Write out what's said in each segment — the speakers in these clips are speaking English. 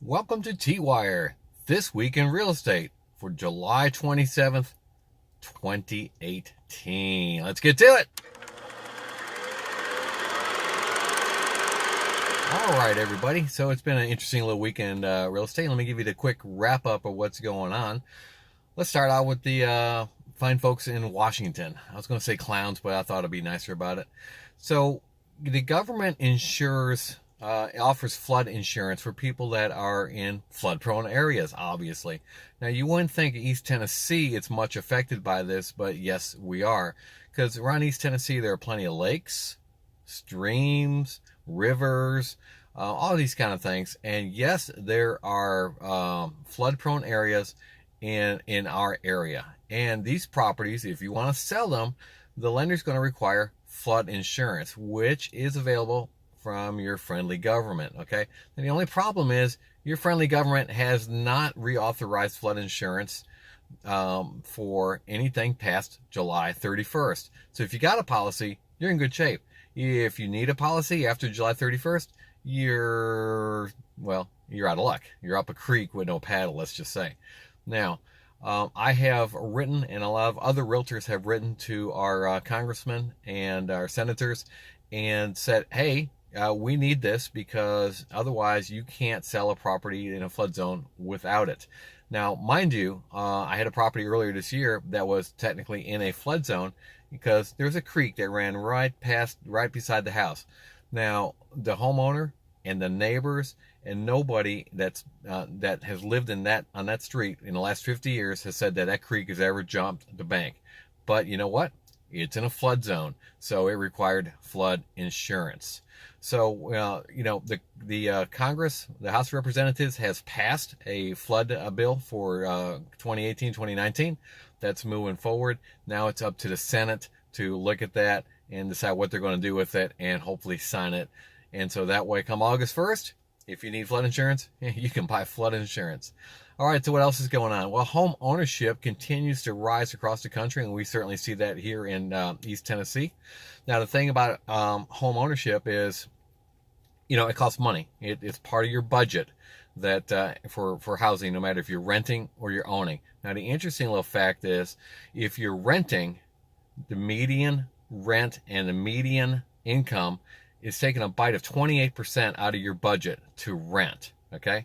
Welcome to TWIRE, This Week in Real Estate for July 27th, 2018. Let's get to it. All right, everybody. So it's been an interesting little week in real estate. Let me give you the quick wrap up of what's going on. Let's start out with the fine folks in Washington. I was going to say clowns, but I thought it'd be nicer about it. So the government offers flood insurance for people that are in flood-prone areas, obviously. Now, you wouldn't think East Tennessee it's much affected by this, but yes, we are. Because around East Tennessee, there are plenty of lakes, streams, rivers, all these kind of things. And yes, there are flood-prone areas in our area. And these properties, if you want to sell them, the lender's going to require flood insurance, which is available from your friendly government, okay? And the only problem is your friendly government has not reauthorized flood insurance for anything past July 31st. So if you got a policy, you're in good shape. If you need a policy after July 31st, you're out of luck. You're up a creek with no paddle, let's just say. Now, I have written, and a lot of other realtors have written to our congressmen and our senators and said, hey, we need this because otherwise you can't sell a property in a flood zone without it. Now, mind you, I had a property earlier this year that was technically in a flood zone because there's a creek that ran right beside the house. Now, the homeowner and the neighbors and nobody that has lived on that street in the last 50 years has said that creek has ever jumped the bank. But you know what? It's in a flood zone, so it required flood insurance. So, the Congress, the House of Representatives has passed a flood bill for 2018, 2019. That's moving forward. Now it's up to the Senate to look at that and decide what they're going to do with it and hopefully sign it. And so that way, come August 1st, if you need flood insurance, you can buy flood insurance. All right, so what else is going on? Well, home ownership continues to rise across the country, and we certainly see that here in East Tennessee. Now, the thing about home ownership is, it costs money. It's part of your budget that for housing, no matter if you're renting or you're owning. Now, the interesting little fact is, if you're renting, the median rent and the median income is taking a bite of 28% out of your budget to rent, okay?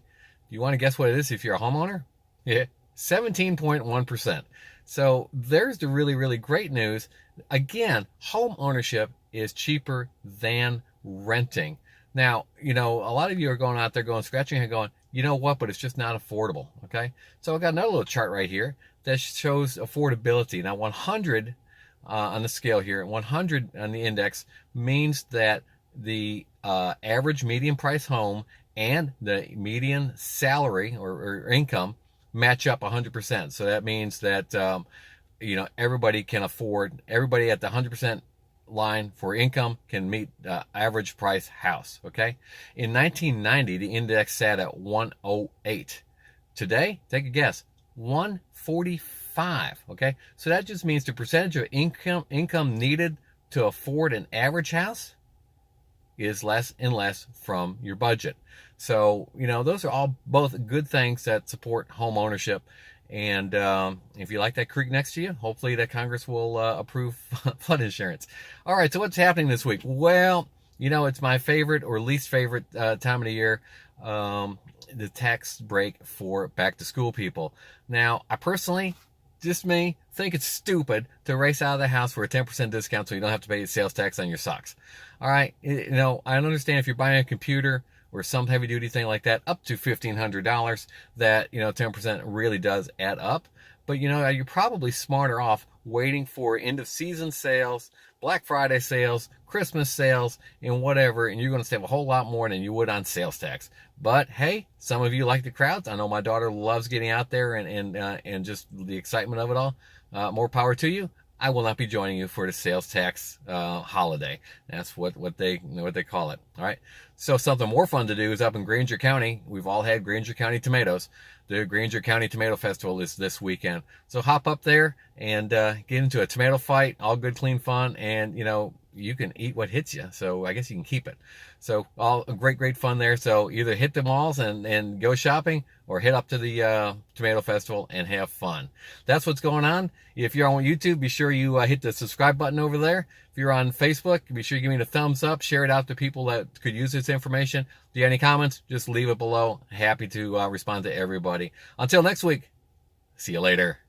You want to guess what it is if you're a homeowner? Yeah, 17.1%. So there's the really, really great news. Again, home ownership is cheaper than renting. Now, a lot of you are going out there scratching your head going, you know what, but it's just not affordable, okay? So I've got another little chart right here that shows affordability. Now, 100 on the scale here, 100 on the index means that the average median price home and the median salary or income match up 100%. So that means that, everybody can afford, everybody at the 100% line for income can meet average price house, okay? In 1990, the index sat at 108. Today, take a guess, 145, okay? So that just means the percentage of income needed to afford an average house is less and less from your budget. So, those are all both good things that support home ownership. And if you like that creek next to you, hopefully that Congress will approve flood insurance. All right, so what's happening this week? Well, it's my favorite or least favorite time of the year, the tax break for back to school people. Now, I personally, just me, think it's stupid to race out of the house for a 10% discount so you don't have to pay sales tax on your socks. All right, I understand if you're buying a computer or some heavy duty thing like that, up to $1,500, that, 10% really does add up. But, you're probably smarter off waiting for end of season sales, Black Friday sales, Christmas sales, and whatever, and you're going to save a whole lot more than you would on sales tax. But hey, some of you like the crowds. I know my daughter loves getting out there and just the excitement of it all. More power to you. I will not be joining you for the sales tax holiday. That's what they call it. All right. So something more fun to do is up in Granger County. We've all had Granger County tomatoes. The Granger County Tomato Festival is this weekend. So hop up there and get into a tomato fight. All good, clean fun. And you can eat what hits you. So I guess you can keep it. So all great fun there. So either hit the malls and go shopping, or hit up to the tomato festival and have fun. That's what's going on. If you're on YouTube, be sure you hit the subscribe button over there. If you're on Facebook, be sure you give me the thumbs up, share it out to people that could use this information. If you have any comments, just leave it below. Happy to respond to everybody. Until next week, see you later.